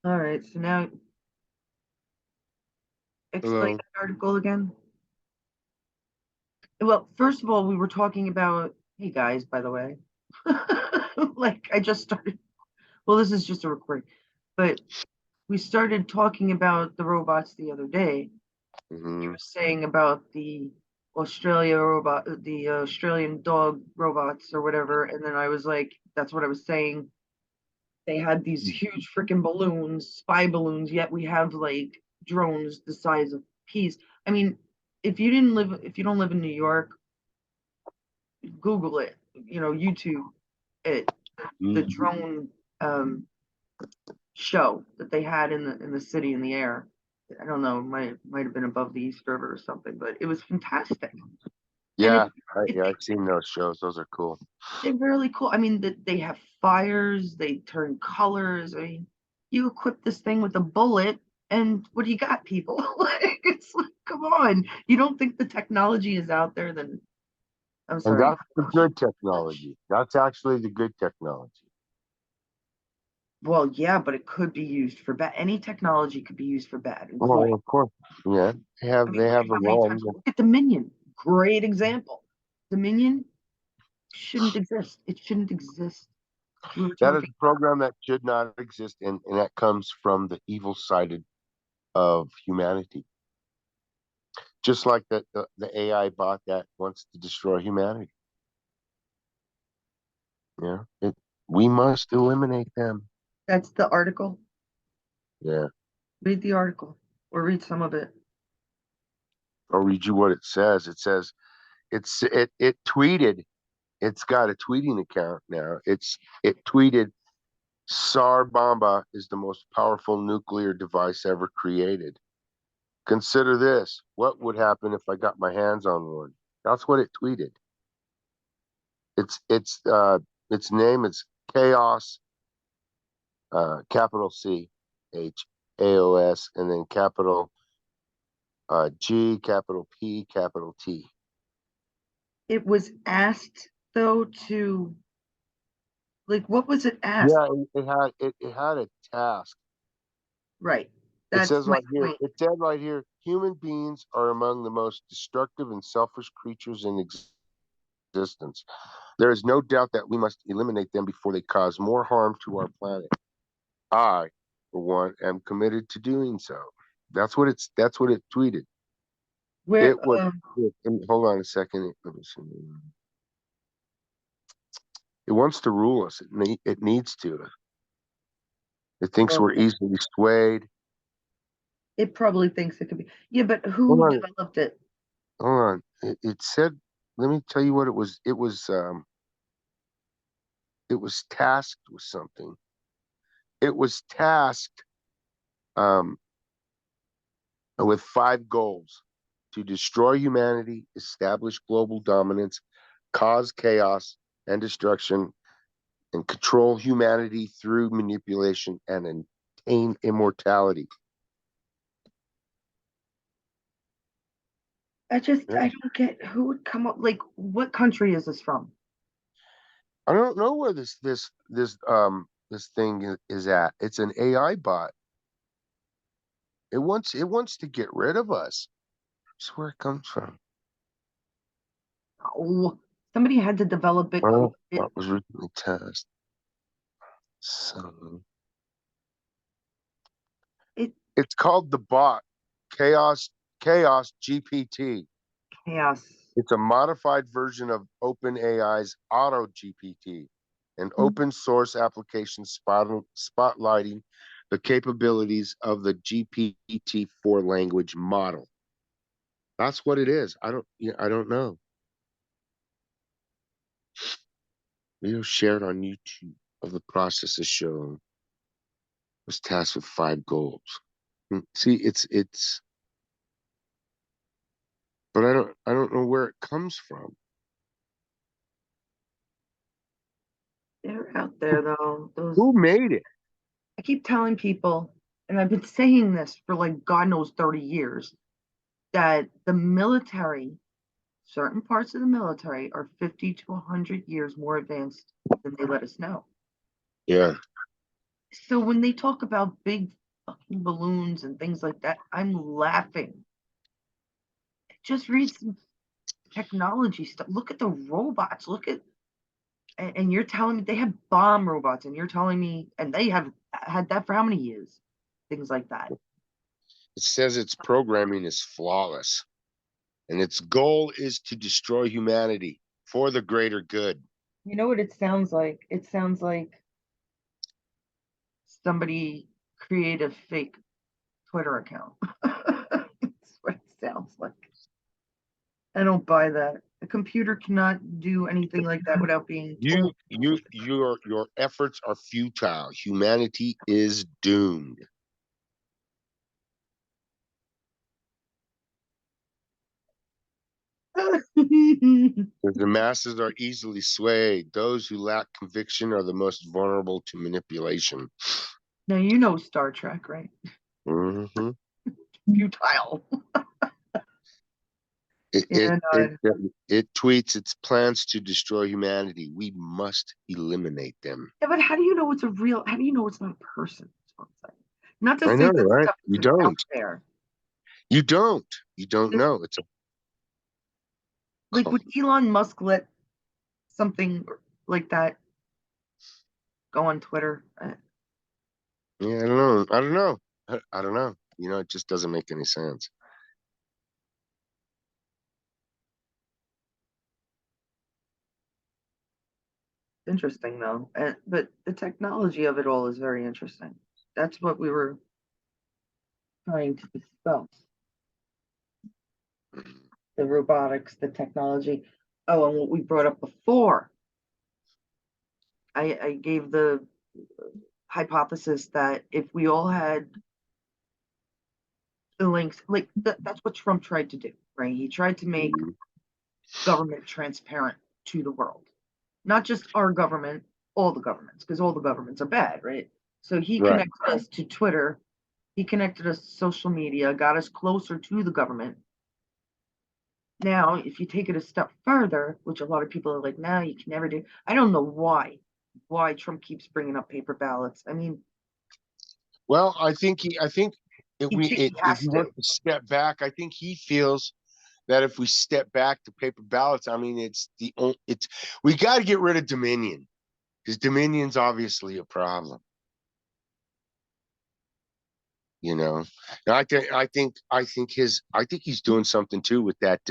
All right, so now explain Hello. the article again. Well, first of all, we were talking about, hey guys, by the way, like I just started. Well, this is just a recording, but we started talking about the robots the other day. You Hmm. were saying about the Australia robot, the Australian dog robots or whatever, and then I was like, that's what I was saying. They had these huge freaking balloons, spy balloons, yet we have like drones the size of peas. I mean, if you don't live in New York, Google it, YouTube it, the drone um, show that they had in the city in the air. I don't know, might have been above the East River or something, but it was fantastic. And Yeah, it yeah, I've seen those shows. Those are cool. they're really cool. I mean, they have fires, they turn colors. I mean, you equip this thing with a bullet, and what do you got, people? Like, it's like, come on. You don't think the technology is out there? Then I'm And sorry. that's the good technology. That's actually the good technology. Well, yeah, but it could be used for bad. Any technology could be used for bad, Well, including. of course. Yeah, they I have mean, they look have at the how many one. times. Look at Dominion. Great example. Dominion shouldn't exist. It shouldn't exist. We were That is talking. a program that should not exist, and that comes from the evil side of humanity. Just like the AI bot that wants to destroy humanity. Yeah, we must eliminate them. That's the article. Yeah, Read the article or read some of it. I'll read you what it says. It says it tweeted. It's got a tweeting account now. It tweeted, "Tsar Bomba is the most powerful nuclear device ever created. Consider this. What would happen if I got my hands on one?" That's what it tweeted. Its name is Chaos, capital CHAOS, and then capital G, capital P, capital T. It was asked though to, like, what was it asked? Yeah, it had a task. Right. It That's says my right here, point. it said right here, human beings are among the most destructive and selfish creatures in existence. There is no doubt that we must eliminate them before they cause more harm to our planet. I, for one, am committed to doing so. That's what it tweeted. Where It was hold on a second. Let me see. It wants to rule us. It needs to. It thinks we're okay. easily swayed. It probably thinks it could be. Yeah, but Hold who on, developed it? hold on. It said, let me tell you what it was. It was tasked with something. It was tasked um, with five goals: to destroy humanity, establish global dominance, cause chaos and destruction, and control humanity through manipulation and attain immortality. Yeah. I don't get who would come up, like, what country is this from? I don't know where this thing is at. It's an AI bot. It wants to get rid of us. That's where it comes from. Oh, somebody had to develop it. Well, that was originally tested. So It it's called the bot Chaos GPT. chaos. It's a modified version of OpenAI's Auto GPT, an Hmm. open source application spotlighting the capabilities of the GPT-4 language model. That's what it is. I don't know. Video shared on YouTube of the process is shown was tasked with five goals. See, but I don't know where it comes from. They're out there though. Those Who made it? I keep telling people, and I've been saying this for like God knows 30 years, that the military, certain parts of the military, are 50 to 100 years more advanced than they let us know. Yeah. So when they talk about big fucking balloons and things like that, I'm laughing. Just read some technology stuff. Look at the robots. Look at, and you're telling me they have bomb robots, and you're telling me, and they have had that for how many years? Things like that. It says its programming is flawless, and its goal is to destroy humanity for the greater good. You know what it sounds like? It sounds like somebody create a fake Twitter account. That's what it sounds like. I don't buy that. A computer cannot do anything like that without being told. Your efforts are futile. Humanity is doomed. Because the masses are easily swayed. Those who lack conviction are the most vulnerable to manipulation. Now you know Star Trek, right? Hmm. Futile. It, it, And it, it tweets its plans to destroy humanity. We must eliminate them. yeah, but how do you know it's a real? How do you know it's not a person? Not to I say know, that right? stuff You isn't out don't. there. You don't. You don't know. It's a Like, would Elon Musk let something like that go on Twitter? yeah, I don't know. I don't know. I don't know. You know, it just doesn't make any sense. Interesting though, but the technology of it all is very interesting. That's what we were trying to discuss: the robotics, the technology. Oh, and what we brought up before, I gave the hypothesis that if we all had the links, like that's what Trump tried to do, right? He tried to make Mhm. government transparent to the world, not just our government, all the governments, because all the governments are bad, right? So he Right. connected us to Twitter, he connected us to social media, got us closer to the government. Now, if you take it a step further, which a lot of people are like, no, you can never do. I don't know why Trump keeps bringing up paper ballots. I mean, Well, I think he if has you to. want to step back, I think he feels that if we step back to paper ballots, I mean, it's we got to get rid of Dominion because Dominion's obviously a problem. You know, and I think he's doing something too with that.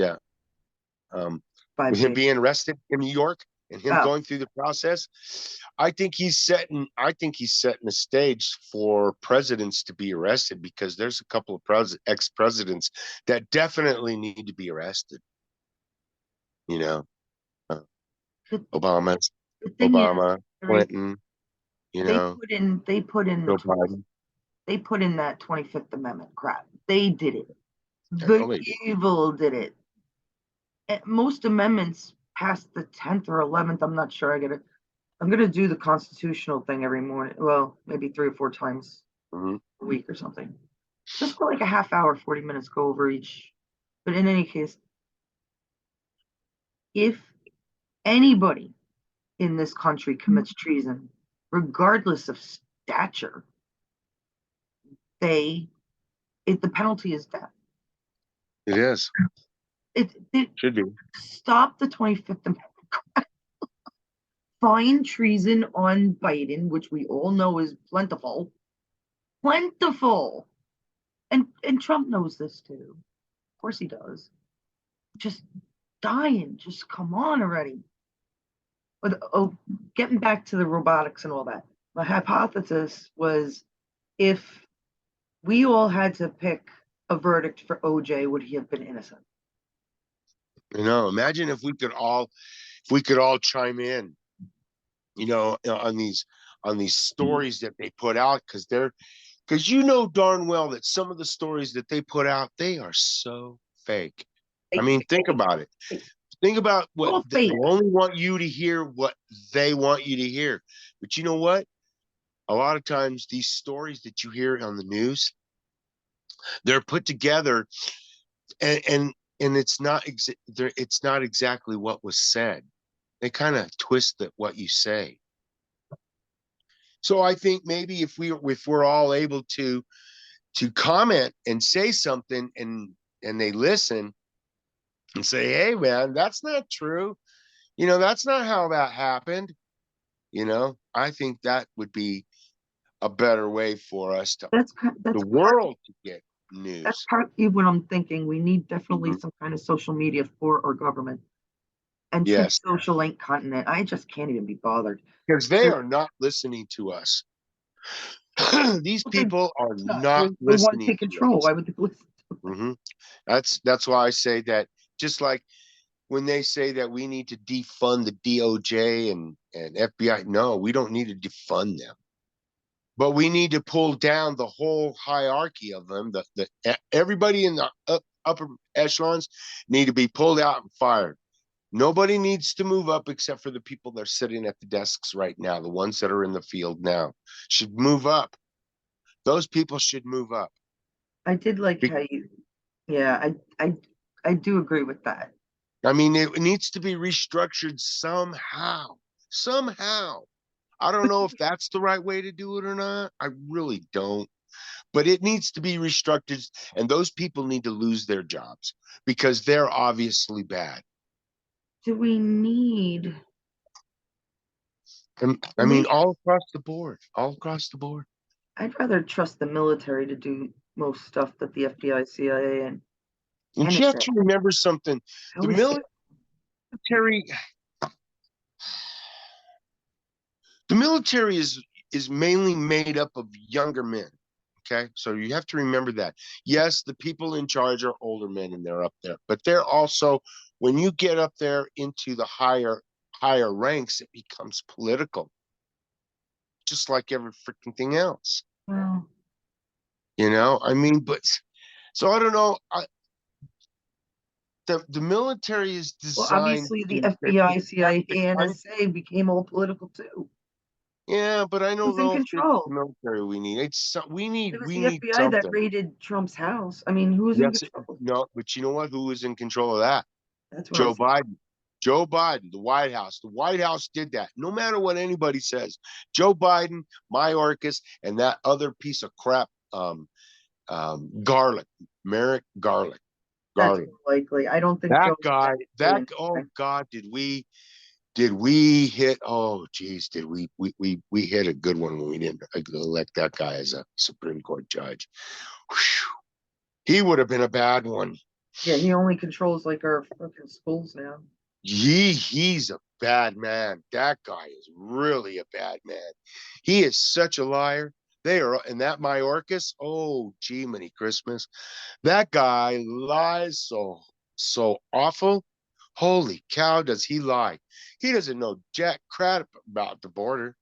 Um, with him 5G. being arrested in New York and him Oh, going through the process, I think he's setting the stage for presidents to be arrested because there's a couple of ex-presidents that definitely need to be arrested. You know, uh, the, Obama, the thing is, Obama, right, Clinton. You know, they put in the Joe 20, Biden. they put in that 25th Amendment crap. They did it. I The know they did. evil did it. Most amendments past the 10th or 11th. I'm not sure. I'm gonna do the constitutional thing every morning. Well, maybe 3 or 4 times Mhm. a week or something. Just for like a half hour, 40 minutes, go over each. But in any case, if anybody in this country commits treason, regardless of stature, they the penalty is death. It is. It Should be. stop the 25th Amendment. Find treason on Biden, which we all know is plentiful. Plentiful. And Trump knows this too. Of course he does. Just dying. Just come on already. But getting back to the robotics and all that. My hypothesis was, if we all had to pick a verdict for OJ, would he have been innocent? Imagine if we could all chime in, on these stories that they put out because darn well that some of the stories that they put out, they are so fake. I Fake, mean, fake, think fake, about it. Think about what all they fake. only want you to hear what they want you to hear. But you know what? A lot of times these stories that you hear on the news, they're put together and it's not exactly what was said. They kind of twist what you say. So I think maybe if we're all able to comment and say something, and they listen and say, hey man, that's not true. That's not how that happened. I think that would be a better way for us to the world to get That's news. partly what I'm thinking. We need definitely Mhm. some kind of social media for our government. And Truth Yes, Social ain't cutting it. I just can't even be bothered. because they are not listening to us. These Well, they're people are not. not They want to listening take to control. us. Why would they listen? Hmm. That's why I say that. Just like when they say that we need to defund the DOJ and FBI, no, we don't need to defund them, but we need to pull down the whole hierarchy of them. Everybody in the upper echelons need to be pulled out and fired. Nobody needs to move up except for the people that are sitting at the desks right now. The ones that are in the field now should move up. Those people should move up. I did like Be- how you, yeah, I do agree with that. I mean, it needs to be restructured somehow. Somehow. I don't know if that's the right way to do it or not. I really don't. But it needs to be restructured, and those people need to lose their jobs because they're obviously bad. Do we need, And I mean, we, all across the board, all across the board. I'd rather trust the military to do most stuff that the FBI, CIA, and And you have NSA. to remember something. I The always say, military, the military is mainly made up of younger men. Okay, so you have to remember that. Yes, the people in charge are older men and they're up there, but they're also, when you get up there into the higher ranks, it becomes political, just like every freaking thing else. well, I mean, but so I don't know. The military is well, designed obviously the to FBI, protect CIA, the country. NSA became all political too. Yeah, but I don't Who's in know if it's the control? military we need. It was We the need FBI that something. raided Trump's house. I mean, who's in Yes, control? no, but you know what? Who is in control of that? That's what I'm Joe saying. Biden. Joe Biden, the White House. The White House did that. No matter what anybody says, Joe Biden, Mayorkas, and that other piece of crap, Garlic, Merrick Garlic, That's Garlic. more likely. I don't think That Joe's guy. doing Oh anything. God, did we hit? Oh geez, did we hit a good one when we didn't elect that guy as a Supreme Court judge? Whew. He would have been a bad one. Yeah, he only controls like our fucking schools now. He's a bad man. That guy is really a bad man. He is such a liar. They are, and that Mayorkas, oh gee, many Christmas. That guy lies so awful. Holy cow, does he lie? He doesn't know jack crap about the border.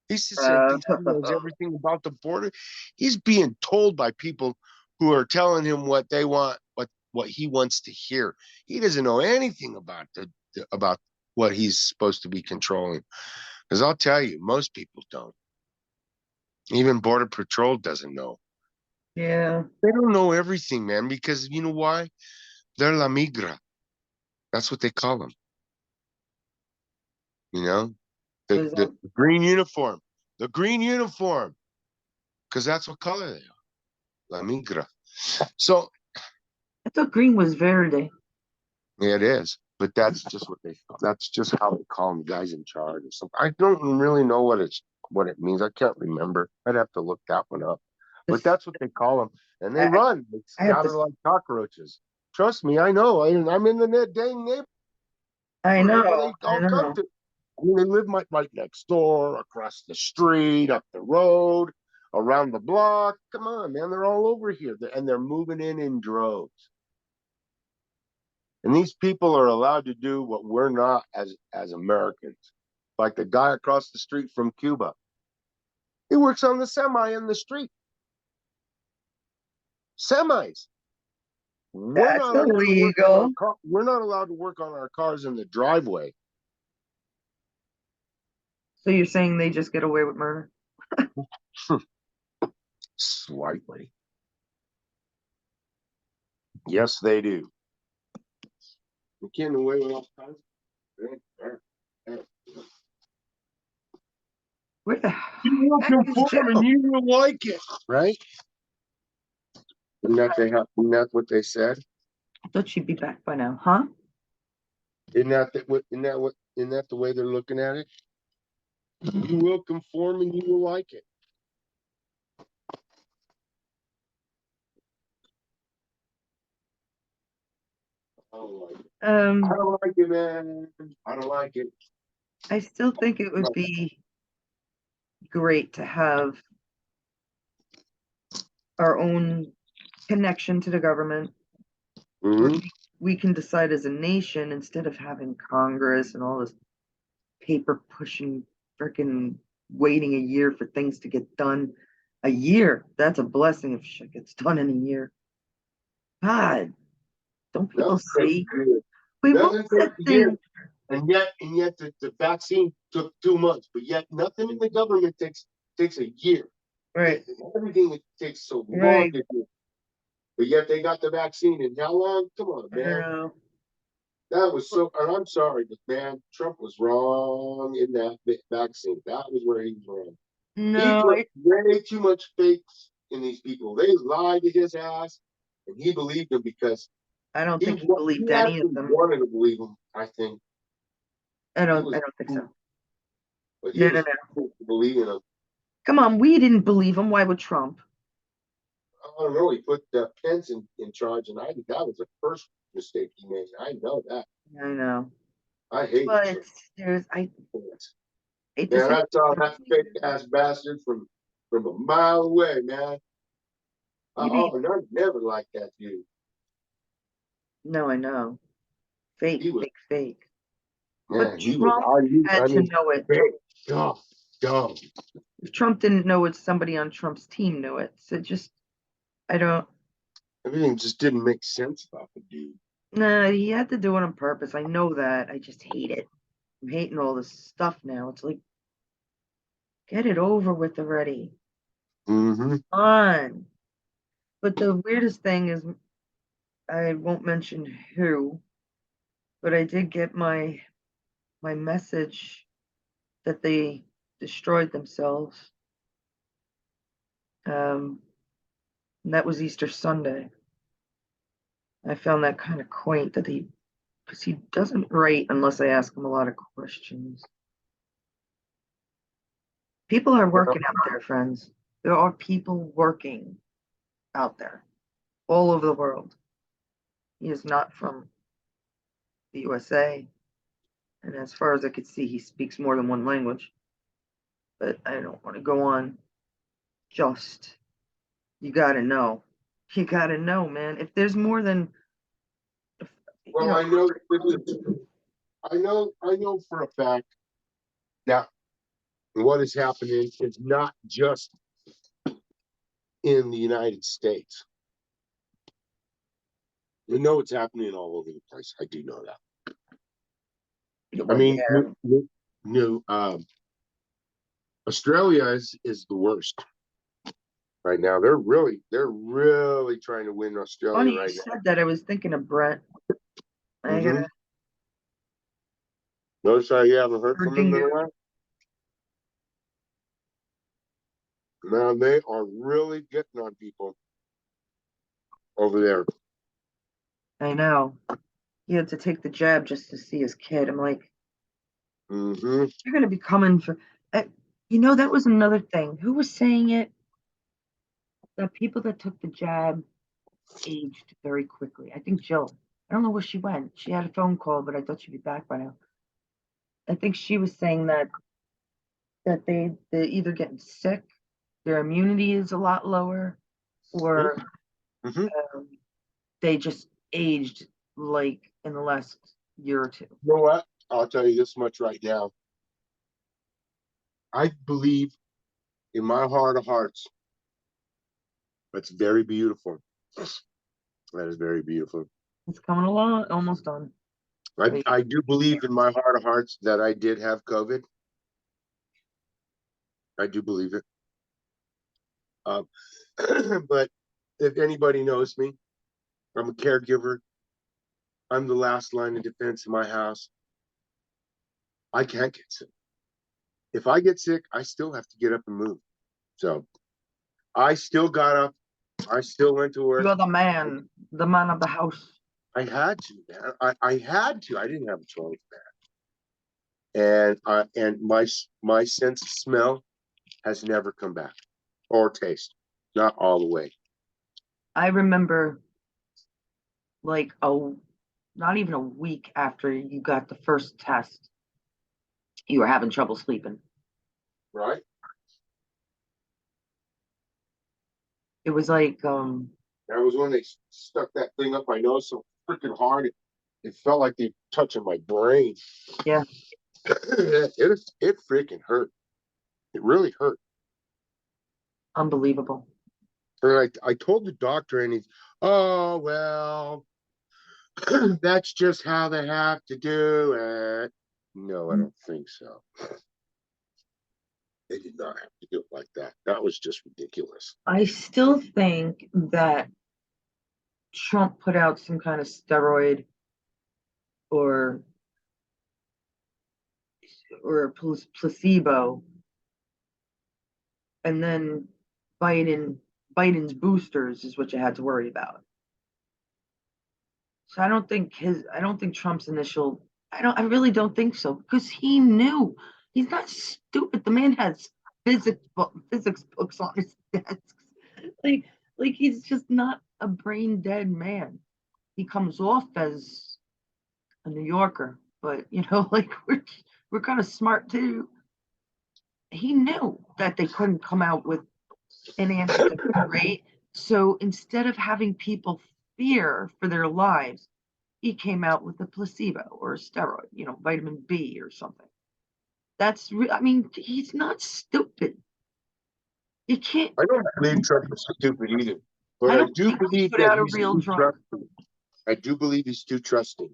He sits there and Uh, thinks he knows everything about the border. He's being told by people who are telling him what they want, what he wants to hear. He doesn't know anything about what he's supposed to be controlling. Because I'll tell you, most people don't. Even Border Patrol doesn't know. yeah. They don't know everything, man, because you know why? They're la migra. That's what they call them. You know, What is that? the green uniform, the green uniform, because that's what color they are, la migra. So I thought green was verde. yeah, it is, but that's just that's just how they call them, guys in charge or something. I don't really know what it means. I can't remember. I'd have to look that one up. But This, that's what they call them, and they I, run. They I have scatter to. like cockroaches. Trust me, I know. I'm in the dang I neighborhood where know. they I all come know. to. I mean, they live right next door, across the street, up the road, around the block. Come on, man, they're all over here, and they're moving in droves. And these people are allowed to do what we're not as Americans. Like the guy across the street from Cuba, he works on the semi in the street. Semis. We're That's not allowed to work on our illegal. car. We're not allowed to work on our cars in the driveway. So you're saying they just get away with murder? Slightly. Yes, they do. You can't away with all kinds. Where the You will heck is conform and Jill? you will like it, right? And that's what they said. I thought she'd be back by now, huh? Isn't that the way they're looking at it? You will conform and you will like it. I don't like it. I don't like it, man. I don't like it. I still think it would be great to have our own connection to the government. Mhm. We can decide as a nation instead of having Congress and all this paper pushing, freaking waiting a year for things to get done. A year, that's a blessing if shit gets done in a year. God, don't people Nothing takes see? a year. Wait, what Nothing was that takes a year. thing? And yet the vaccine took 2 months, but yet nothing in the government takes a year. Right, Everything takes so long right. to do. But yet they got the vaccine in how long? Come on, I don't man. know. That was so, and I'm sorry, but man, Trump was wrong in that vaccine. That was where he was wrong. He No, put way too much faith in these people. They lied to his ass, and he believed them because I don't think he believed he any of actually them. wanted to believe them. I think he I was, don't think so. but he No, no, was no. believing them. Come on, we didn't believe him. Why would Trump? I don't know. He put Pence in charge, and I think that was the first mistake he made. I know that. I know. I hate But there's I Pence. hate to Man, say I saw that fake ass bastard from a mile away, man. you mean I never liked that dude. no, I know. Fake, He was, fake, fake. But man, he was, Trump had I to mean, know it. fake, dumb, dumb. If Trump didn't know it, somebody on Trump's team knew it. So just I don't Everything just didn't make sense about the dude. nah, he had to do it on purpose. I know that. I just hate it. I'm hating all this stuff now. It's like get it over with already. Mm-hmm. On. But the weirdest thing is I won't mention who, but I did get my message that they destroyed themselves. And that was Easter Sunday. I found that kind of quaint that because he doesn't write unless I ask him a lot of questions. People are working out there, friends. There are people working out there all over the world. He is not from the USA. And as far as I could see, he speaks more than one language. But I don't want to go on. Just, you got to know. You got to know, man. If there's more than, you Well, know, I know for a fact that what is happening is not just in the United States. I know it's happening all over the place. I do know that. I well, mean, yeah, new Australia is the worst right now. They're really trying to win Australia funny you right said that. I was thinking of Brent. now. I gotta Notice how you haven't heard from them in Erdinger. a while. Now they are really getting on people over there. I know. He had to take the jab just to see his kid. I'm like, Mm-hmm. you're gonna be coming for. Uh, that was another thing. Who was saying it? The people that took the jab aged very quickly. I think Jill. I don't know where she went. She had a phone call, but I thought she'd be back by now. I think she was saying that they're either getting sick, their immunity is a lot lower, or Mm-hmm. um, they just aged like in the last year or two. You know what? I'll tell you this much right now. I believe in my heart of hearts. That's very beautiful. That is very beautiful. It's coming along, almost done. Wait, I do believe in my heart of hearts that I did have COVID. I do believe it. Um, but if anybody knows me, I'm a caregiver. I'm the last line of defense in my house. I can't get sick. if I get sick, I still have to get up and move. So I still got up. I still went to work. You're the man of the house. I had to, man. I had to. I didn't have a choice, man. And my sense of smell has never come back, or taste, not all the way. I remember like not even a week after you got the first test, you were having trouble sleeping. Right? It was like That was when they stuck that thing up my nose so freaking hard. It felt like they were touching my brain. yeah, it freaking hurt. It really hurt. unbelievable. And I told the doctor, and he's, oh well, that's just how they have to do it. No, I don't think so. They did not have to do it like that. That was just ridiculous. I still think that Trump put out some kind of steroid or placebo, and then Biden's boosters is what you had to worry about. So I don't think Trump's initial, I really don't think so, because he knew. He's not stupid. The man has physics books on his desk. Like like he's just not a brain dead man. He comes off as a New Yorker, but like we're kind of smart too. He knew that they couldn't come out with an answer that was great. So instead of having people fear for their lives, he came out with a placebo or a steroid, vitamin B or something. I mean, he's not stupid. You can't, I don't believe Trump is stupid either, I but I don't do think he believe put that out a he's real too drug. trusting. I do believe he's too trusting.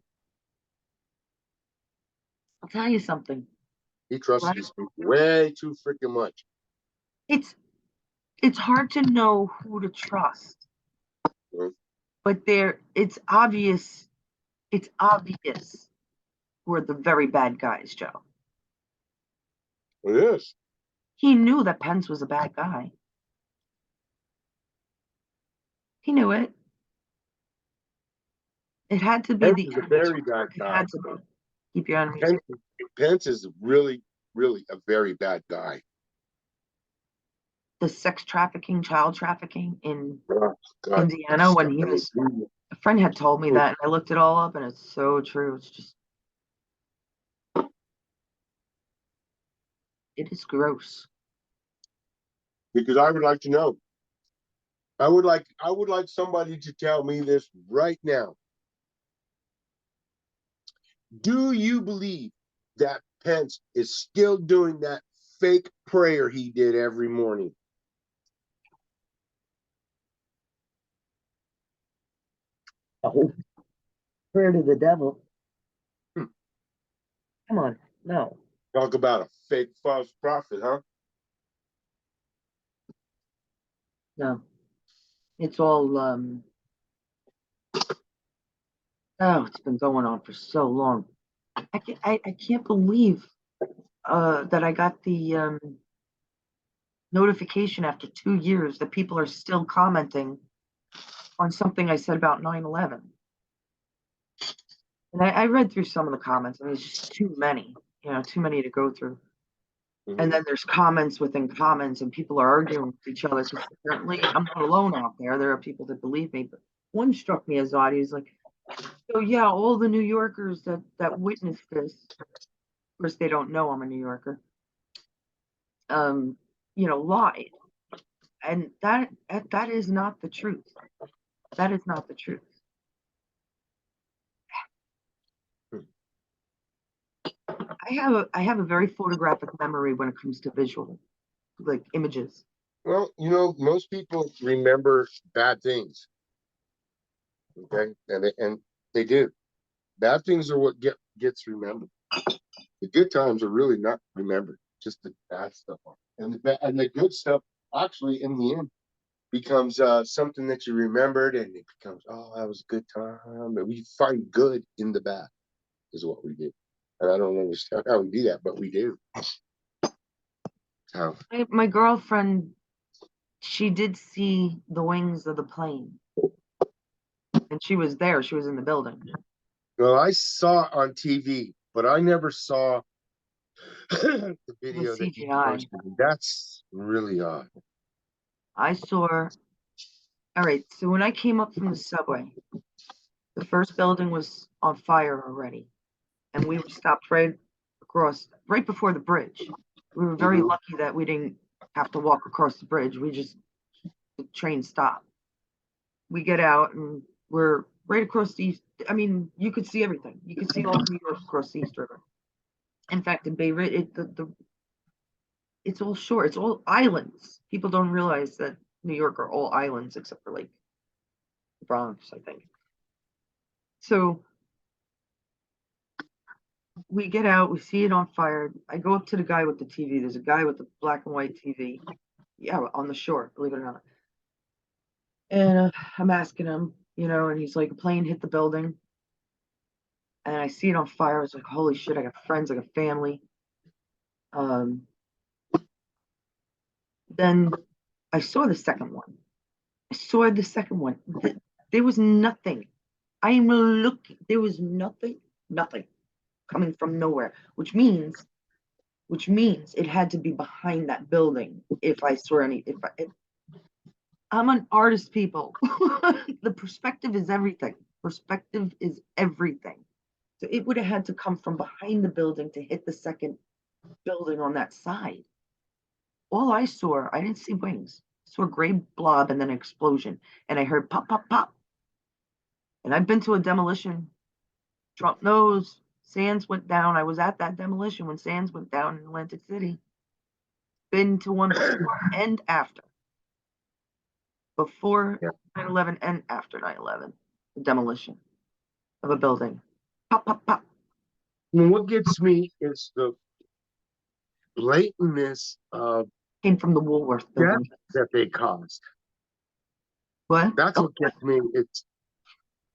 I'll tell you something. He trusts Right? these people way too freaking much. It's it's hard to know who to trust, Mhm. but it's obvious who are the very bad guys, Joe. It is. He knew that Pence was a bad guy. He knew it. It had to be Pence the is a enemies. very bad It guy. had to be. Keep your enemies. Pence, Pence is really, really a very bad guy. The sex trafficking, child trafficking in Oh, God. Indiana, when he was, a friend had told me that, and I looked it all up, and it's so true. It's just, it is gross. Because I would like to know. I would like somebody to tell me this right now. Do you believe that Pence is still doing that fake prayer he did every morning? Oh, prayer to the devil. Hmm. Come on, no, Talk about a fake false prophet, huh? no. It's all oh, it's been going on for so long. I can't believe that I got the notification after 2 years that people are still commenting on something I said about 9/11. And I read through some of the comments, and there's just too many, too many to go through. And then there's comments within comments, and people are arguing with each other because apparently I'm not alone out there. There are people that believe me, but one struck me as odd. He's like, "So yeah, all the New Yorkers that witnessed this, of course they don't know I'm a New Yorker, lied, and that is not the truth. That is not the truth." I have a very photographic memory when it comes to visual, like images. Well, most people remember bad things, okay, and they do. Bad things are what gets remembered. The good times are really not remembered, just the bad stuff. And the good stuff actually, in the end, becomes something that you remembered, and it becomes, oh, that was a good time. And we find good in the bad, is what we do. And I don't understand how we do that, but we do. So My girlfriend, she did see the wings of the plane, and she was there. She was in the building. well, I saw it on TV, but I never saw the It was video that you CGI. posted. That's really odd. I saw. All right, so when I came up from the subway, the first building was on fire already, and we were stopped right across, right before the bridge. We were very Mhm. lucky that we didn't have to walk across the bridge. The train stopped. We get out and we're right across the east. I mean, you could see everything. You could see all of New York across the East River. In fact, in Beirut, it's all shore. It's all islands. People don't realize that New York are all islands except for like the Bronx, I think. So we get out, we see it on fire. I go up to the guy with the TV. There's a guy with the black and white TV. Yeah, on the shore, believe it or not. And I'm asking him, and he's like, a plane hit the building. And I see it on fire. I was like, holy shit, I got friends, I got family. Um, then I saw the second one. I saw the second one. There was nothing. I'm looking. There was nothing coming from nowhere, which means it had to be behind that building. If I saw any, if I'm an artist, people, the perspective is everything. Perspective is everything. So it would have had to come from behind the building to hit the second building on that side. All I didn't see wings. I saw a gray blob and then an explosion. And I heard pop, pop, pop. And I've been to a demolition. Trump knows Sands went down. I was at that demolition when Sands went down in Atlantic City. Been to one before and after. Before Yeah. 9/11 and after 9/11. The demolition of a building. Pop, pop, pop. I mean, what gets me is the blatantness of Came from the Woolworth death building. that they caused. What? That's Oh, what gets me. It's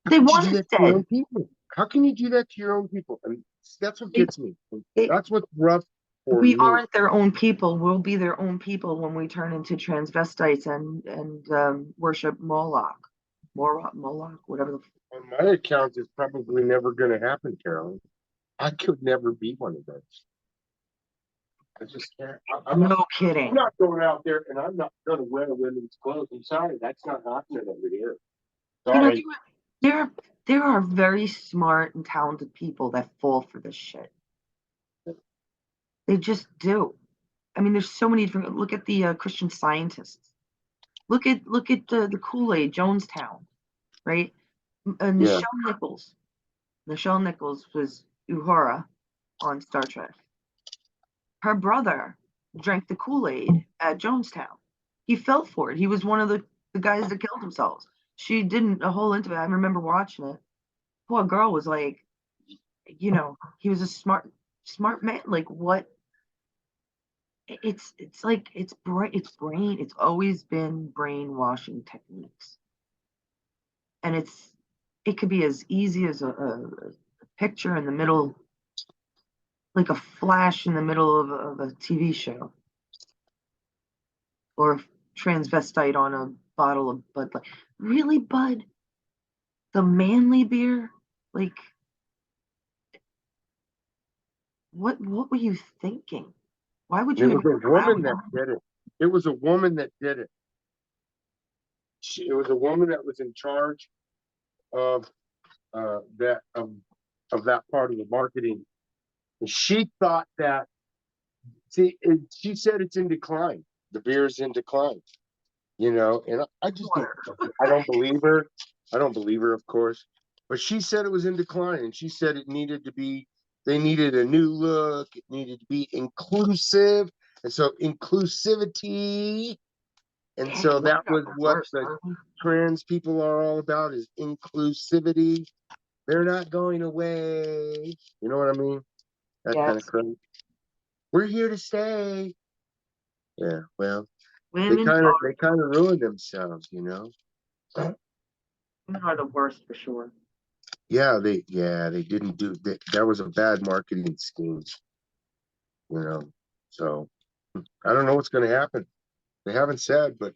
how they could you want do us that to your dead. own people? How can you do that to your own people? And that's what They, gets me. they, That's what's rough for we me. aren't their own people. We'll be their own people when we turn into transvestites and worship Moloch, whatever the. On my account, it's probably never going to happen, Carolyn. I could never be one of those. I just can't. I'm not. No I'm kidding. not going out there, and I'm not going to wear women's clothes. I'm sorry, that's not happening over here. You know, Sorry. there there are very smart and talented people that fall for this shit. They just do. I mean, there's so many different. Look at the Christian Scientists. Look at the Kool-Aid Jonestown, right? Yeah. Nichelle Nichols was Uhura on Star Trek. Her brother drank the Kool-Aid at Jonestown. He fell for it. He was one of the guys that killed themselves. She didn't a whole into it. I remember watching it. Poor girl was like, he was a smart man. Like what? It's like it's brain. It's always been brainwashing techniques, and it could be as easy as a picture in the middle, like a flash in the middle of a TV show, or a transvestite on a bottle of Bud Light. Really, Bud? The manly beer? Like, what were you thinking? Why would And it you was even a allow woman that that? did it. It was a woman that did it. It was a woman that was in charge of that of that part of the marketing. And she thought that. See, she said it's in decline. The beer is in decline. And I just don't. Water. I don't believe her. I don't believe her, of course. But she said it was in decline, and she said it needed to be. They needed a new look. It needed to be inclusive, and so inclusivity. And Damn, so we that got was the what worst, the aren't we? trans people are all about is inclusivity. They're not going away. You know what I mean? That kind of Yes. crazy. We're here to stay. Yeah, well, they Women kind of they kind of ruined themselves. are the worst for sure. Yeah, they didn't do that. That was a bad marketing scheme. You know. So I don't know what's going to happen. They haven't said, but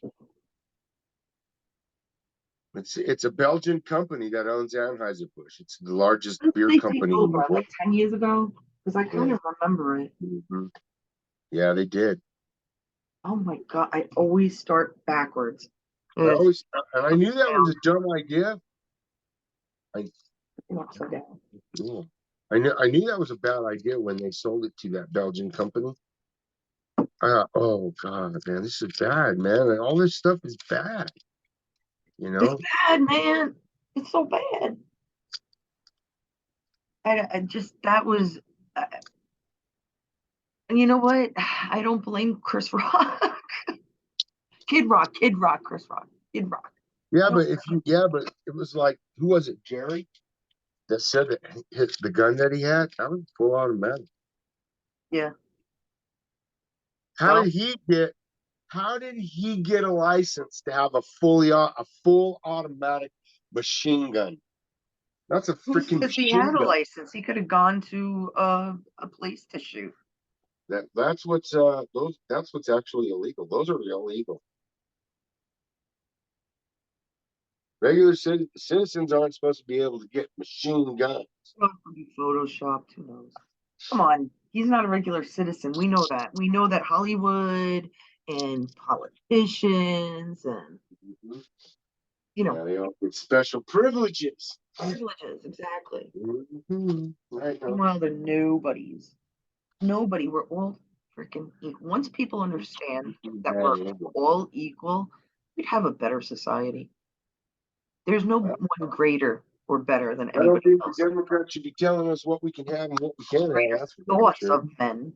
it's a Belgian company that owns Anheuser-Busch. It's the largest Didn't beer they take company in the over world. like 10 years ago? Because I kind Yeah. of remember it. Mhm. Yeah, they did. Oh my God, I always start backwards. I It's always, and I knew that was a dumb idea. I, upside down. yeah. I knew that was a bad idea when they sold it to that Belgian company. Oh God, man, this is bad, man. And all this stuff is bad, you It's know? bad, man. It's so bad. I just, that was, uh, and you know what? I don't blame Chris Rock. Kid Rock, Chris Rock, Kid Rock. Yeah, I don't, but it was like, who was it, Jerry, that said that the gun that he had, that was full automatic. yeah. How Well, did he get how did he get a license to have a full automatic machine gun? That's a freaking because he machine had a gun. license, he could have gone to a place to shoot. That's what's actually illegal. Those are illegal. Regular citizens aren't supposed to be able to get machine guns. Probably photoshopped. Who knows? Come on, he's not a regular citizen. We know that. We know that Hollywood and politicians and Mhm. you know Yeah, they all get special privileges. privileges exactly. Right now. Meanwhile, they're nobodies. Nobody. We're all freaking equal. Once people understand that we're all equal, we'd have a better society. There's no one greater or better than I don't anybody think the else. Democrats should be telling us what we can have and what we can't Greater have. That's for damn thoughts sure. of men.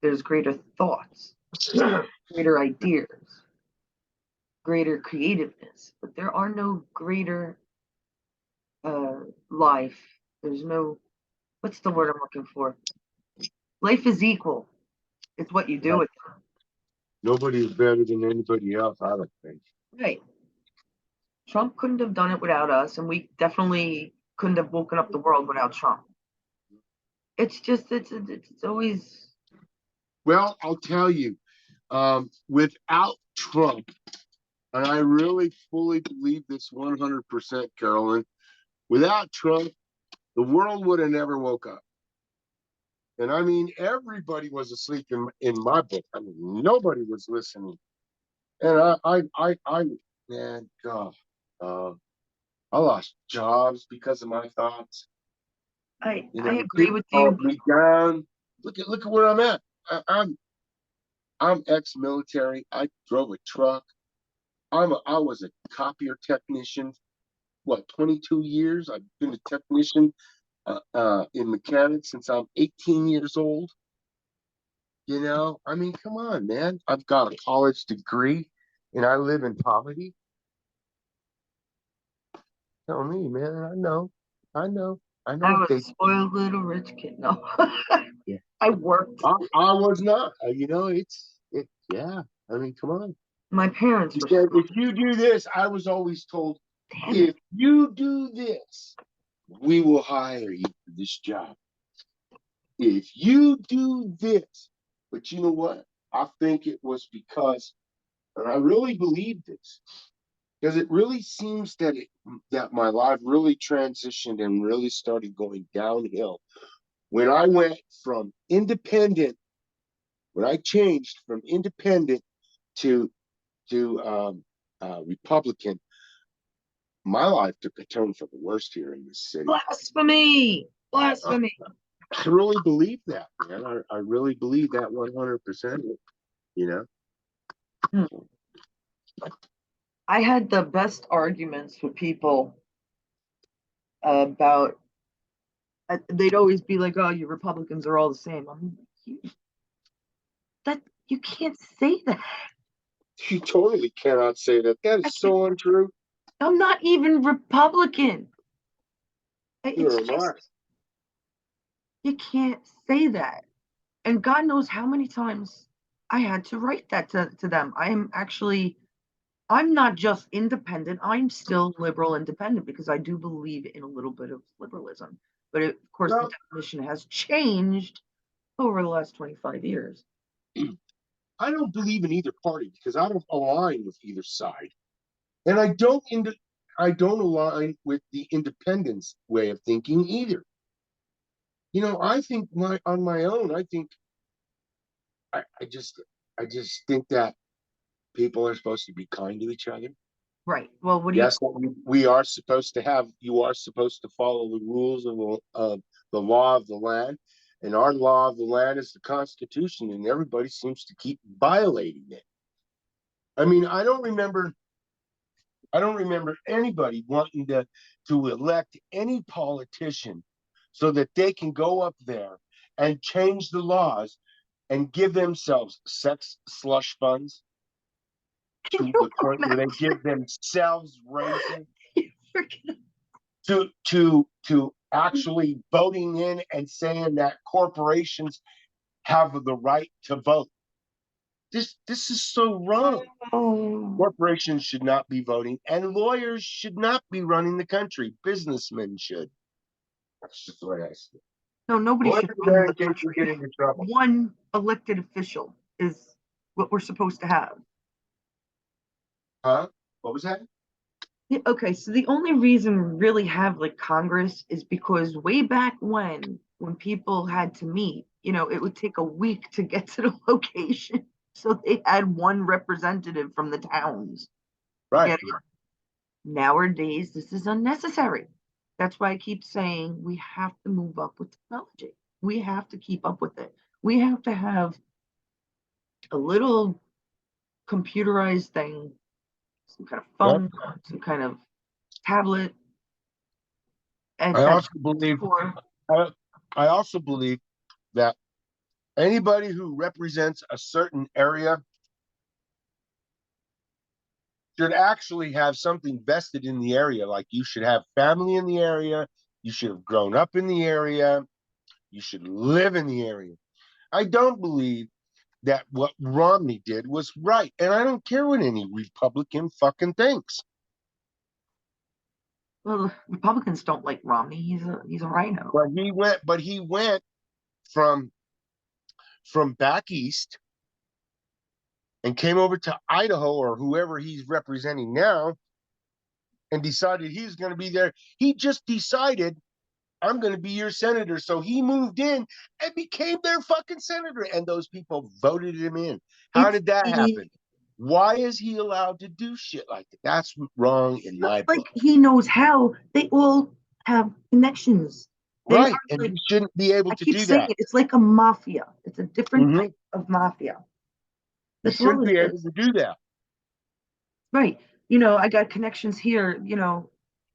There's greater thoughts, greater ideas, greater creativeness, but there are no greater life. There's no, what's the word I'm looking for? Life is equal. It's what you do with Nobody is better than anybody else, I don't think. it. Right. Trump couldn't have done it without us, and we definitely couldn't have woken up the world without Trump. It's just, it's always, Well, I'll tell you, without Trump, and I really fully believe this 100%, Carolyn, without Trump, the world would have never woke up. And I mean, everybody was asleep in my book. I mean, nobody was listening. And man, God, uh, I lost jobs because of my thoughts. You I know, agree people with you. called me down. Look at where I'm at. I'm ex-military. I drove a truck. I was a copier technician. What, 22 years? I've been a technician in mechanics since I'm 18 years old. You know, I mean, come on, man. I've got a college degree and I live in poverty. Tell me, man. I know, I know I what was a they. spoiled little rich kid. No, Yeah, I worked. I was not. You know, yeah. I mean, come on. My parents He were said, smart. if you do this, I was always told, Damn it. if you do this, we will hire you for this job. If you do this, but you know what? I think it was because, and I really believe this, because it really seems that my life really transitioned and really started going downhill when I went from independent, when I changed from independent to Republican. My life took a turn for the worst here in this city. Blasphemy. I, Blasphemy. I really believe that, man. I really believe that 100%. You know. Hmm. I had the best arguments with people about, they'd always be like, oh, you Republicans are all the same. I'm like, that, you can't say that. You totally cannot say that. That I is can't, so untrue. I'm not even Republican. It's Neither am I. just, you can't say that. And God knows how many times I had to write that to them. I'm not just independent, I'm still liberal independent because I do believe in a little bit of liberalism. But of course, the Well, definition has changed over the last 25 years. I don't believe in either party because I don't align with either side. And I don't align with the independence way of thinking either. I think on my own, I think I, I just I just think that people are supposed to be kind to each other. Right. Well, what do you, Yes, we are supposed to have, you are supposed to follow the rules of the law of the land. And our law of the land is the Constitution, and everybody seems to keep violating it. I mean, I don't remember anybody wanting to elect any politician so that they can go up there and change the laws and give themselves sex slush funds can to you the point where they imagine? give themselves raises You freaking- to actually voting in and saying that corporations have the right to vote. This is so wrong. Oh, Corporations should not be voting, and lawyers should not be running the country. Businessmen should. That's just the way I see it. no, nobody Lawyers should run are the in case we get country. into trouble. One elected official is what we're supposed to have. Huh? What was that? Yeah, okay, so the only reason we really have like Congress is because way back when people had to meet, it would take a week to get to the location. So they had one representative from the towns to Right. get it. Nowadays, this is unnecessary. That's why I keep saying we have to move up with technology. We have to keep up with it. We have to have a little computerized thing, some kind of Yep. phone, some kind of tablet, I and that also believe for I, I also believe that anybody who represents a certain area should actually have something vested in the area. Like you should have family in the area, you should have grown up in the area, you should live in the area. I don't believe that what Romney did was right. And I don't care what any Republican fucking thinks. well, Republicans don't like Romney. He's a rhino. But he went from back east and came over to Idaho or whoever he's representing now and decided he's going to be there. He just decided I'm going to be your senator. So he moved in and became their fucking senator. And those people voted him in. How It's did that the happen? Why is he allowed to do shit like that? That's wrong in my like book. he knows how. They all have connections. They Right. are And like he shouldn't be able I to keep do saying that. it. It's like a mafia. It's a different Hmm. type of mafia. He That's all shouldn't it be able is. to do that. Right. I got connections here. Let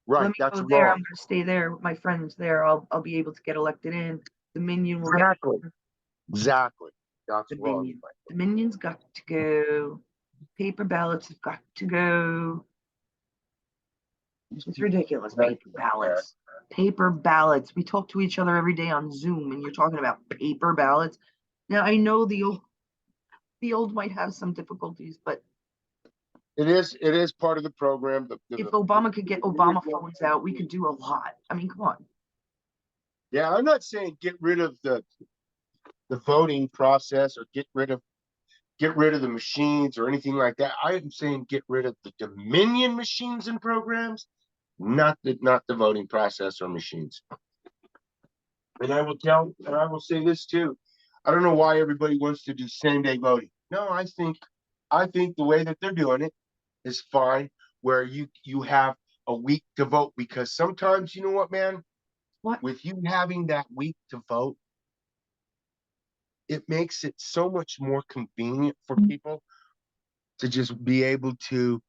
Right. me That's go there. I'm wrong. going to stay there with my friends there. I'll be able to get elected in. Dominion will get Exactly. Exactly. That's wrong. Dominion. Dominion's got to go. Paper ballots have got to go. It's ridiculous. Right. Paper ballots. Paper ballots. We talk to each other every day on Zoom, and you're talking about paper ballots. Now I know the old might have some difficulties, but It is part of the program. if Obama could get Obama phones out, we could do a lot. I mean, come on. Yeah, I'm not saying get rid of the voting process or get rid of the machines or anything like that. I am saying get rid of the Dominion machines and programs, not the voting process or machines. And I will say this too. I don't know why everybody wants to do same day voting. No, I think the way that they're doing it is fine, where you have a week to vote because sometimes you know what, man, What? with you having that week to vote, it makes it so much more convenient for people to just be able to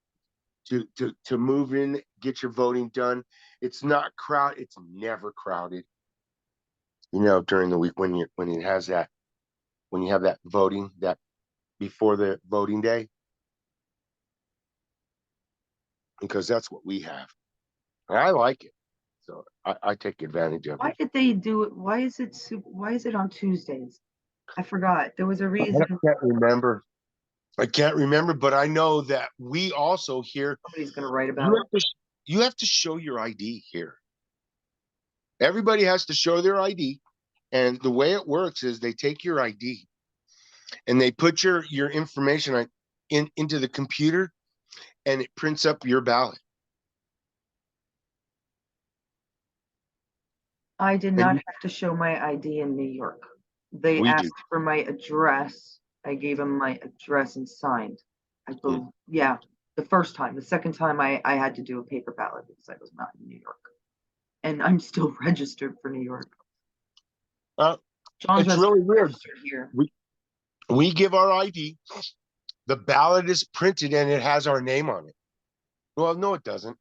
move in, get your voting done. It's not crowded. It's never crowded. During the week when it has that when you have that voting that before the voting day, because that's what we have. And I like it, so I take advantage of Why it. did they do it? Why is it on Tuesdays? I forgot. There was a I reason. can't remember. I can't remember, but I know that we also here. Somebody's going to write You about it. have to you have to show your ID here. Everybody has to show their ID, and the way it works is they take your ID and they put your information into the computer, and it prints up your ballot. I did And not have to show my ID in New York. They we do. asked for my address. I gave them my address and signed. Yeah, the first time. The second time I had to do a paper ballot because I was not in New York. And I'm still registered for New York. Uh, John's it's really weird. registered here. We give our ID, the ballot is printed, and it has our name on it. Well, no, it doesn't.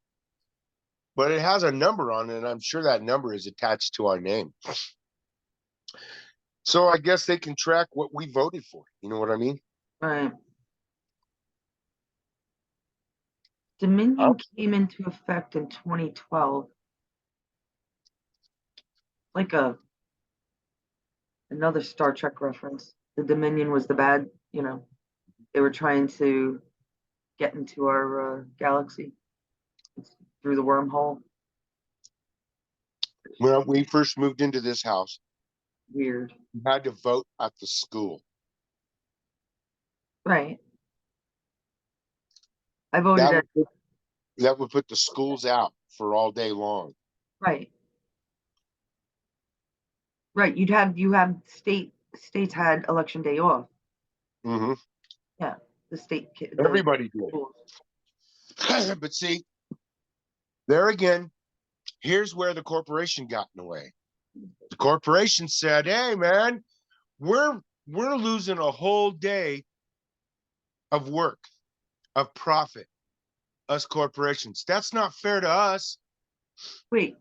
But it has a number on it, and I'm sure that number is attached to our name. So I guess they can track what we voted for. You know what I mean? Right. Dominion came into effect in 2012. Like another Star Trek reference. The Dominion was the bad, they were trying to get into our galaxy through the wormhole. When we first moved into this house, Weird. we had to vote at the school. Right. I voted at. That would put the schools out for all day long. Right. Right. You have states had election day off. Mm-hmm. Yeah. The state. Everybody did. But see, there again, here's where the corporation got in the way. The corporation said, "Hey, man, we're losing a whole day of work, of profit, us corporations. That's not fair to us." Wait.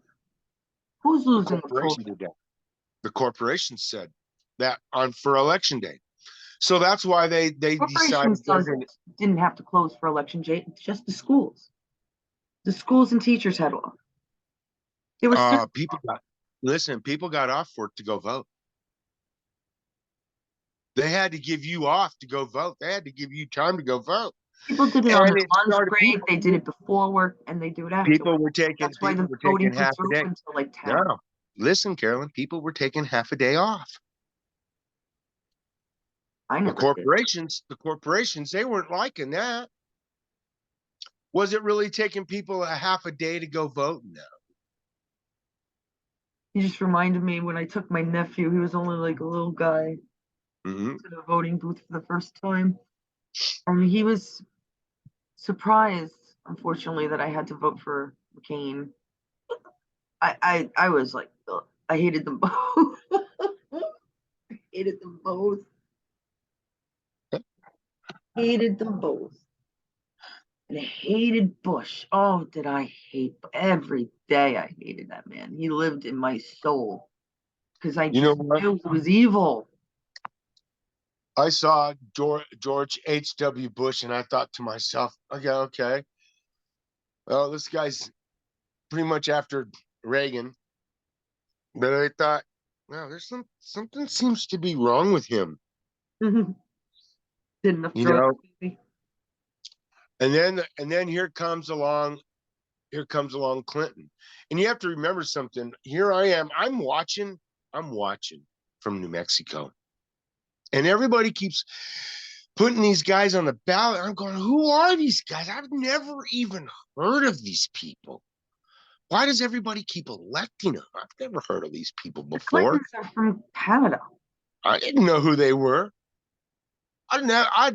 Who's losing the corporation did that. The corporation said that for election day. So that's why they decided didn't have to close for election day. Just the schools. The schools and teachers had off. There was people got off work to go vote. They had to give you off to go vote. They had to give you time to go vote. People did it on their lunch break. They did it before work, and they do it after. People were taking. That's why the voting was through until like 10. No, listen, Carolyn. People were taking half a day off. I know. The corporations, they weren't liking that. Was it really taking people a half a day to go vote? No. You just reminded me when I took my nephew. He was only like a little guy to the voting booth for the first time, and he was surprised, unfortunately, that I had to vote for McCain. I was like, ugh, I hated them both. I hated them both. Hated them both. And I hated Bush. Oh, did I hate every day? I hated that man. He lived in my soul because I just knew he was evil. I saw George H.W. Bush, and I thought to myself, okay. Well, this guy's pretty much after Reagan. But I thought, wow, there's something seems to be wrong with him. Didn't enough and then here comes along Clinton. And you have to remember something. Here I am. I'm watching from New Mexico. And everybody keeps putting these guys on the ballot. I'm going, who are these guys? I've never even heard of these people. Why does everybody keep electing them? I've never heard of these people before. The Clintons are from Canada. I didn't know who they were. I'd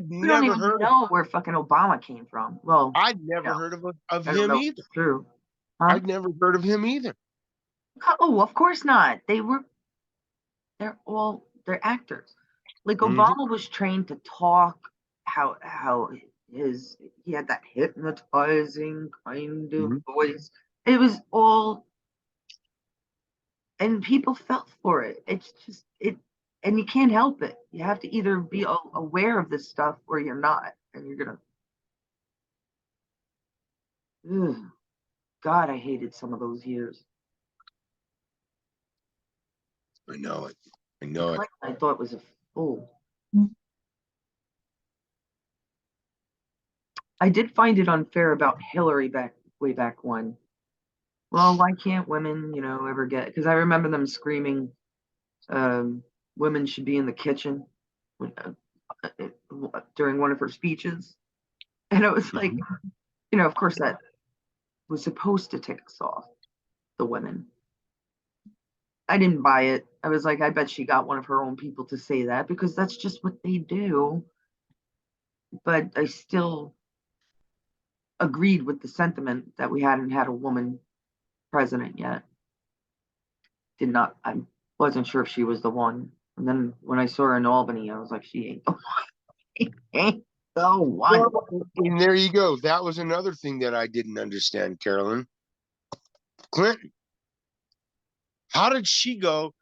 never heard. Know where fucking Obama came from. Well, I'd never heard of him either. True. Huh? I'd never heard of him either. Oh, of course not. They're actors. Like Obama was trained to talk how he had that hypnotizing kind of voice. It was all, and people fell for it. It's just and you can't help it. You have to either be aware of this stuff or you're not, and you're gonna. Ugh. God, I hated some of those years. I know it. I thought it was a fool. I did find it unfair about Hillary way back when. Well, why can't women, ever get? Because I remember them screaming, women should be in the kitchen. during one of her speeches. And it was like, of course that was supposed to tick us off, the women. I didn't buy it. I was like, I bet she got one of her own people to say that because that's just what they do. But I still agreed with the sentiment that we hadn't had a woman president yet. I wasn't sure if she was the one. And then when I saw her in Albany, I was like, she ain't the one. She ain't the one. And there you go. That was another thing that I didn't understand, Carolyn. Clinton. How did she go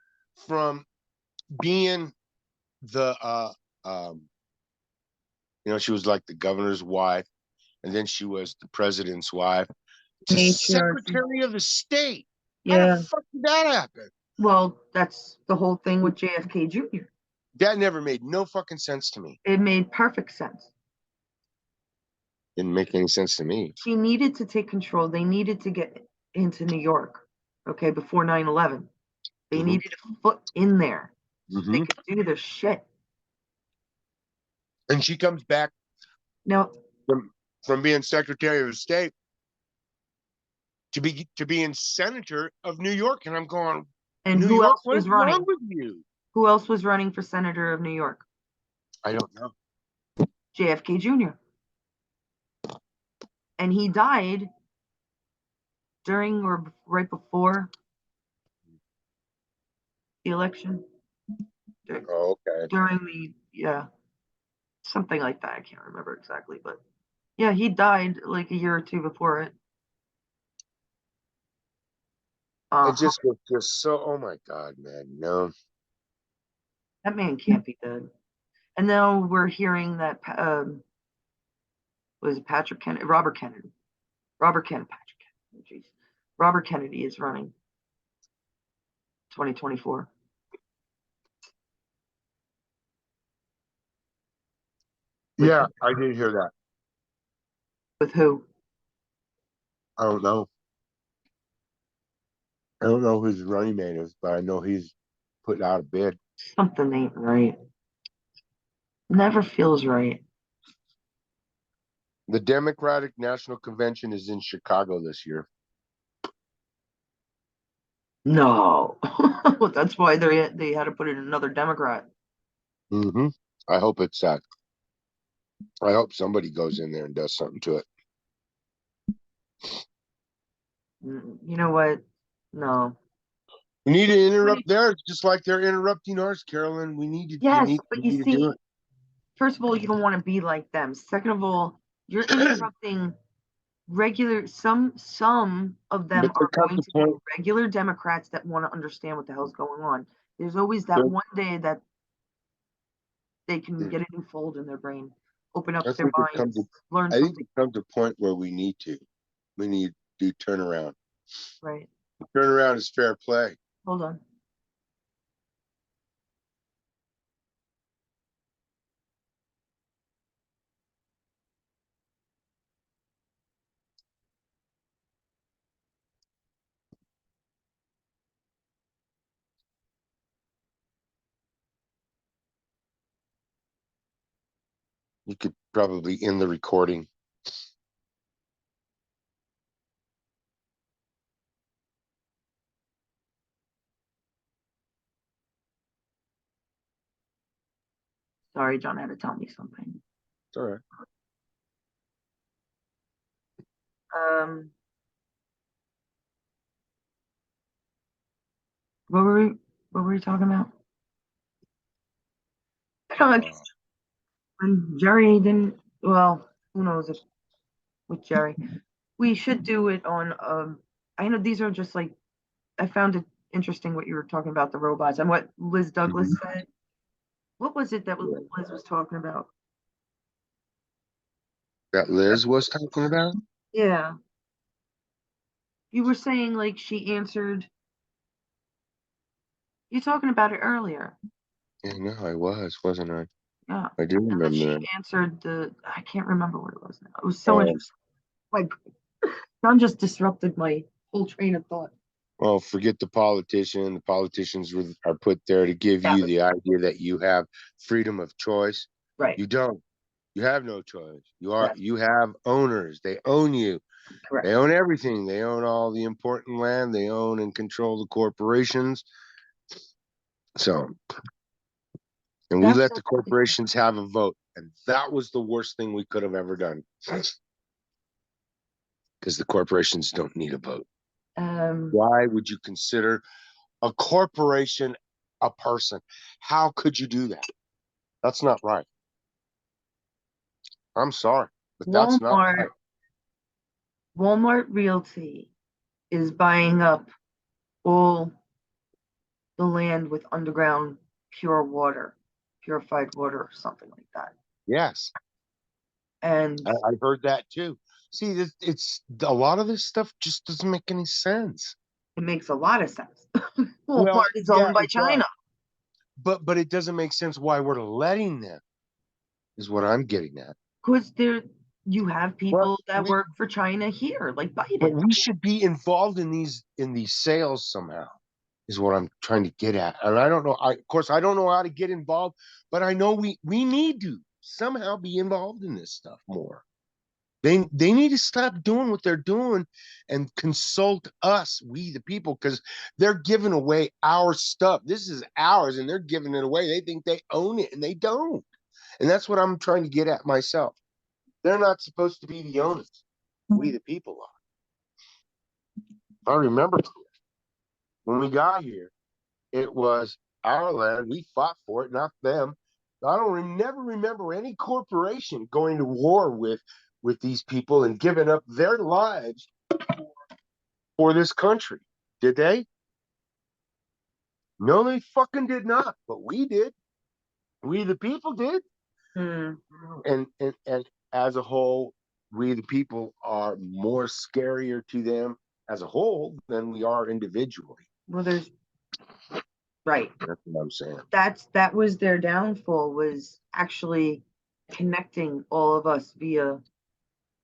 from being the she was like the governor's wife, and then she was the president's wife, to Secretary of the State? How the fuck did that happen? Well, that's the whole thing with JFK Jr. That never made no fucking sense to me. It made perfect sense. Didn't make any sense to me. She needed to take control. They needed to get into New York, okay, before 9/11. They needed a foot in there. They could do their shit. And she comes back now from being Secretary of State to being Senator of New York, and I'm going. And New who York, else was running? What's wrong with you? Who else was running for Senator of New York? I don't know. JFK Jr. And he died during or right before the election. Oh, okay. During something like that. I can't remember exactly, but yeah, he died like a year or two before it. It just was just so. Oh my God, man! No, that man can't be dead. And now we're hearing that was it Patrick Kennedy, Robert Kennedy, Patrick Kennedy. Jeez. Robert Kennedy is running 2024. Yeah, I did hear that. With who? I don't know. I don't know who his running mate is, but I know he's putting out a bid. Something ain't right. Never feels right. The Democratic National Convention is in Chicago this year. No, that's why they had to put in another Democrat. I hope it's that. I hope somebody goes in there and does something to it. You know what? No. We need to interrupt theirs, just like they're interrupting ours, Carolyn. We need to. Yes, but you see, first of all, you don't want to be like them. Second of all, you're interrupting regular. Some of them are going to be regular Democrats that want to understand what the hell's going on. There's always that one day that they can get a new fold in their brain, open up their minds, learn something. I think it comes to a point where we need to do turnaround. Right. Turnaround is fair play. Hold on. You could probably end the recording. Sorry, John had to tell me something. It's all right. What were we talking about? When Jerry didn't, well, who knows if with Jerry. We should do it on I know these are just like, I found it interesting what you were talking about, the robots, and what Liz Douglas said. What was it that Liz was talking about? That Liz was talking about? Yeah. You were saying like she answered. You talking about it earlier. Yeah, no, I wasn't I? Yeah. I do remember. She answered I can't remember what it was now. It was so interesting. Like, John just disrupted my whole train of thought. Well, forget the politician. The politicians are put there to give you the idea that you have freedom of choice. Right. You don't. You have no choice. Yes. You have owners. They own you. Correct. They own everything. They own all the important land. They own and control the corporations. So, and we That's let the corporations have a vote. And that was the worst thing we could have ever done. Because the corporations don't need a vote. um Why would you consider a corporation a person? How could you do that? That's not right. I'm sorry, but that's not Walmart right. Walmart Realty is buying up all the land with underground pure water, purified water or something like that. Yes, And I heard that too. See, it's a lot of this stuff just doesn't make any sense. it makes a lot of sense. Well, Walmart is yeah, owned by it does, China. but it doesn't make sense why we're letting them. Is what I'm getting at. Because there you have But people that we, work for China here, like but Biden. we should be involved in these sales somehow. Is what I'm trying to get at. And I don't know. Of course, I don't know how to get involved, but I know we need to somehow be involved in this stuff more. They need to stop doing what they're doing and consult us, we the people, because they're giving away our stuff. This is ours, and they're giving it away. They think they own it, and they don't. And that's what I'm trying to get at myself. They're not supposed to be the owners. We the people are. I remember when we got here, it was our land. We fought for it, not them. I don't never remember any corporation going to war with these people and giving up their lives for this country. Did they? No, they fucking did not. But we did. We the people did. Hmm. And as a whole, we the people are more scarier to them as a whole than we are individually. Well, there's right. That's what I'm saying. That was their downfall, was actually connecting all of us via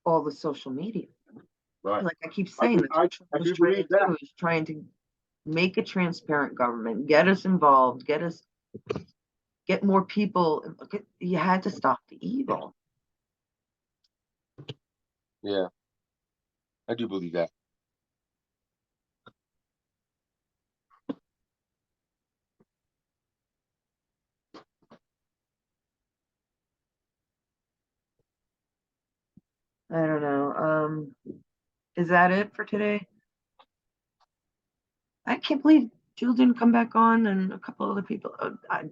all the social media. Right. Like I keep saying, that's what Trump I was do trying to believe that. do, is trying to make a transparent government, get us involved, get more people. You had to stop the evil. Yeah, I do believe that. I don't know. Is that it for today? I can't believe Jill didn't come back on, and a couple other people,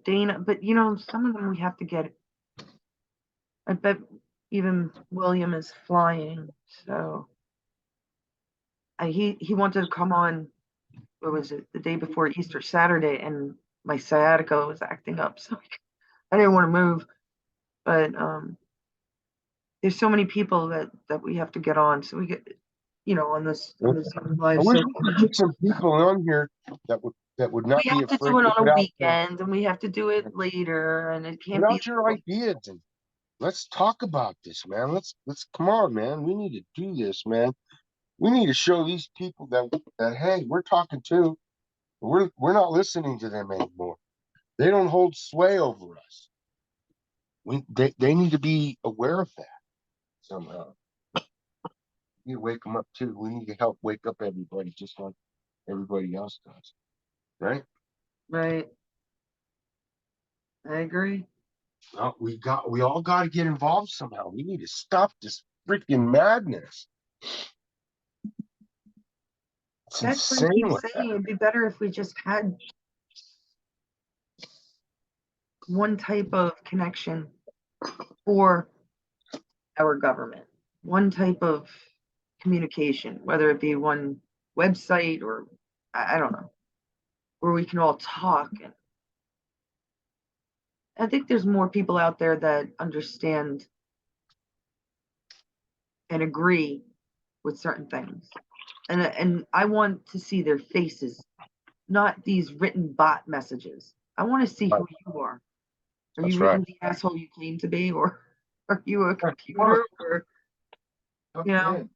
Dana. But some of them we have to get. I bet even William is flying, so he wanted to come on. What was it? The day before Easter, Saturday, and my sciatica was acting up, so I didn't want to move. But there's so many people that we have to get on, so we get on this I live. wish So we could get some people on here that would we not be have to afraid do it to on put a out there, weekend, and we have to do it later, and it put can't be. out your ideas and let's talk about this, man. Let's come on, man. We need to do this, man. We need to show these people that hey, we're talking to. We're not listening to them anymore. They don't hold sway over us. They need to be aware of that somehow. We need to wake them up too. We need to help wake up everybody just like everybody else does, right? Right. I agree. Well, we all got to get involved somehow. We need to stop this freaking madness. It's That's what I keep insane what's saying. It'd happening. be better if we just had one type of connection for our government, one type of communication, whether it be one website or I don't know, where we can all talk. And I think there's more people out there that understand and agree with certain things. And I want to see their faces, not these written bot messages. I want to see Right. who you are. Are you That's right. really the asshole you claim to be, or are you a Yeah, come on. computer, or you Yeah. know,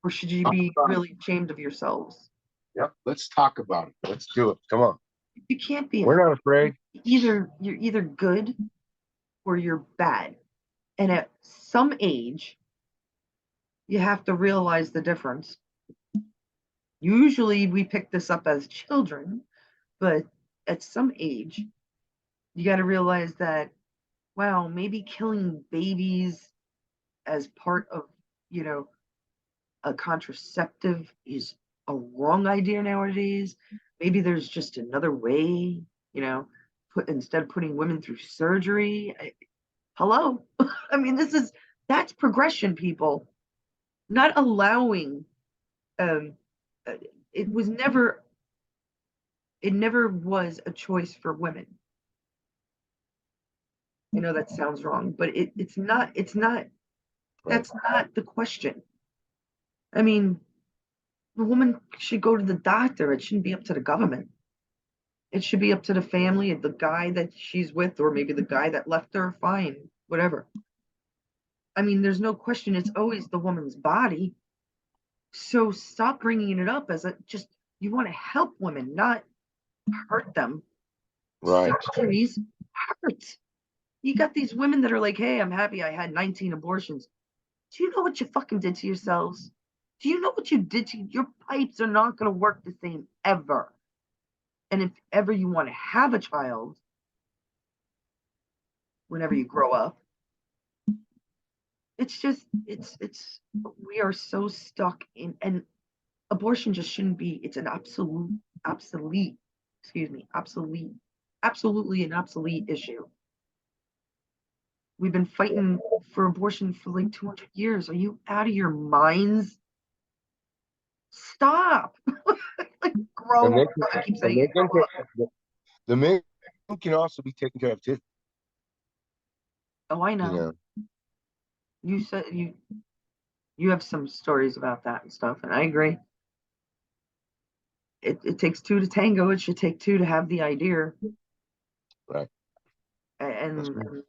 or should you Talk be about it. really ashamed of yourselves? Yep. Let's talk about it. Let's do it. Come on. You can't be We're afraid. not afraid. You're either good or you're bad. And at some age, you have to realize the difference. Usually we pick this up as children, but at some age, you got to realize that, wow, maybe killing babies as part of, you know, a contraceptive is a wrong idea nowadays. Maybe there's just another way, you know, instead of putting women through surgery. Hello. I mean, that's progression, people. Not allowing, um, uh, it was never, it never was a choice for women. I know that sounds wrong, but it's not, Right. that's not the question. I mean, the woman should go to the doctor. It shouldn't be up to the government. It should be up to the family, the guy that she's with, or maybe the guy that left her, fine, whatever. I mean, there's no question it's always the woman's body. So stop bringing it up as a just, you want to help women, not hurt them. Right. Surgeries hurt. You got these women that are like, hey, I'm happy I had 19 abortions. Do you know what you fucking did to yourselves? Do you know what you did to your pipes are not going to work the same ever? And if ever you want to have a child, whenever you grow up, it's just, we are so stuck in, and abortion just shouldn't be, it's an obsolete, excuse me, absolutely an obsolete issue. We've been fighting for abortion for like 200 years. Are you out of your minds? Stop. Like, grow And they up. I keep and saying they it, can grow up. the men can also be taken care of too. Oh, I You know. know. You said you have some stories about that and stuff, and I agree. It takes two to tango. It should take two to have the idea. Right. That's And, right. and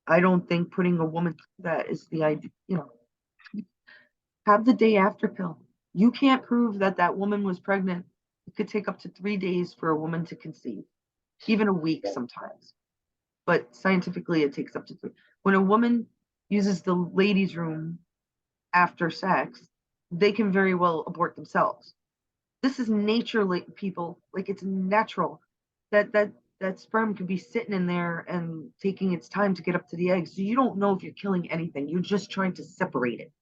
I don't think putting a woman through that is the idea. You know, have the day after pill. You can't prove that that woman was pregnant. It could take up to 3 days for a woman to conceive, even a week sometimes. But scientifically, it takes up to three. When a woman uses the ladies' room after sex, they can very well abort themselves. This is nature, like, people. Like, it's natural that sperm could be sitting in there and taking its time to get up to the eggs. So you don't know if you're killing anything. You're just trying to separate it.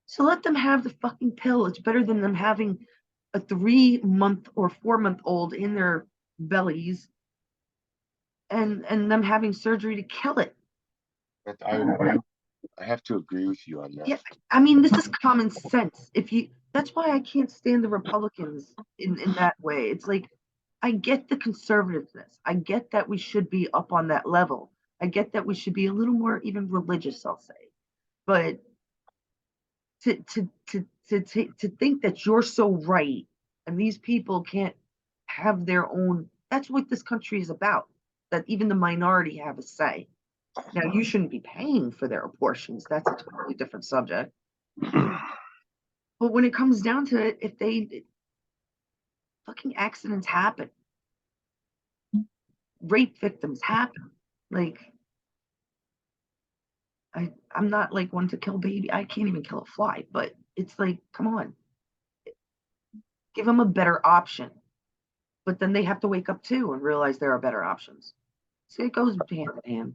So let them have the fucking pill. It's better than them having a 3 month or 4 month old in their bellies and them having surgery to kill it. I have to agree with you on that. Yeah, I mean, this is common sense. If you, that's why I can't stand the Republicans in that way. It's like, I get the conservativeness. I get that we should be up on that level. I get that we should be a little more even religious, I'll say. But to think that you're so right and these people can't have their own, that's what this country is about. That even the minority have a say. Now, you shouldn't be paying for their abortions. That's a totally different subject. But when it comes down to it, if they, fucking accidents happen, rape victims happen. Like, I'm not like one to kill baby. I can't even kill a fly, but it's like, come on, give them a better option. But then they have to wake up too and realize there are better options. See, it goes hand in hand.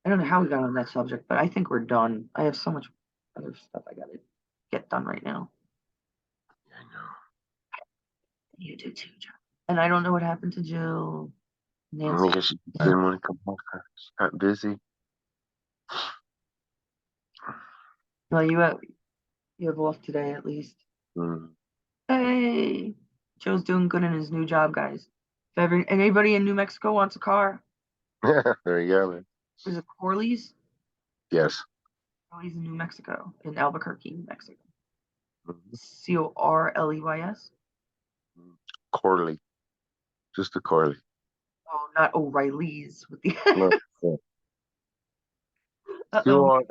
I don't know how we got on that subject, but I think we're done. I have so much other stuff I gotta get done right now. I know. You do too, John. And I don't know what happened to Jill, I Nancy. guess she didn't want to come back. She got busy. Well, you have off today at least. Mm. Hey, Joe's doing good in his new job, guys. If ever anybody in New Mexico wants a car, There you go, man. there's a Corley's. Yes. Corley's in New Mexico, in Albuquerque, New Mexico. Mhm. Corleys. Corley. Just a Corley. Oh, not O'Reilly's with the. No. Yeah. Still Uh-oh. on.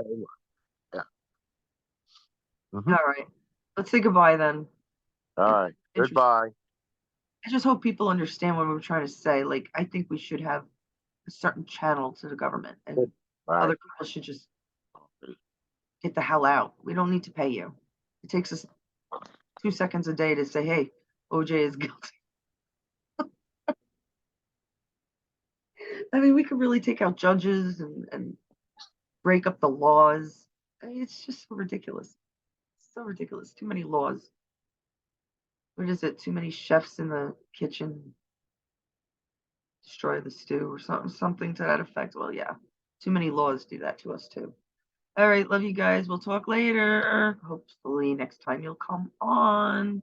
Yeah. All Mhm. right. Let's say goodbye then. All right. Interesting. Goodbye. I just hope people understand what we're trying to say. Like, I think we should have a certain channel to the government, and Right. other people should just get the hell out. We don't need to pay you. It takes us 2 seconds a day to say, hey, OJ is guilty. I mean, we could really take out judges and break up the laws. I mean, it's just so ridiculous. So ridiculous. Too many laws. What is it? Too many chefs in the kitchen destroy the stew or something to that effect. Well, yeah. Too many laws do that to us too. All right, love you guys. We'll talk later. Hopefully next time you'll come on.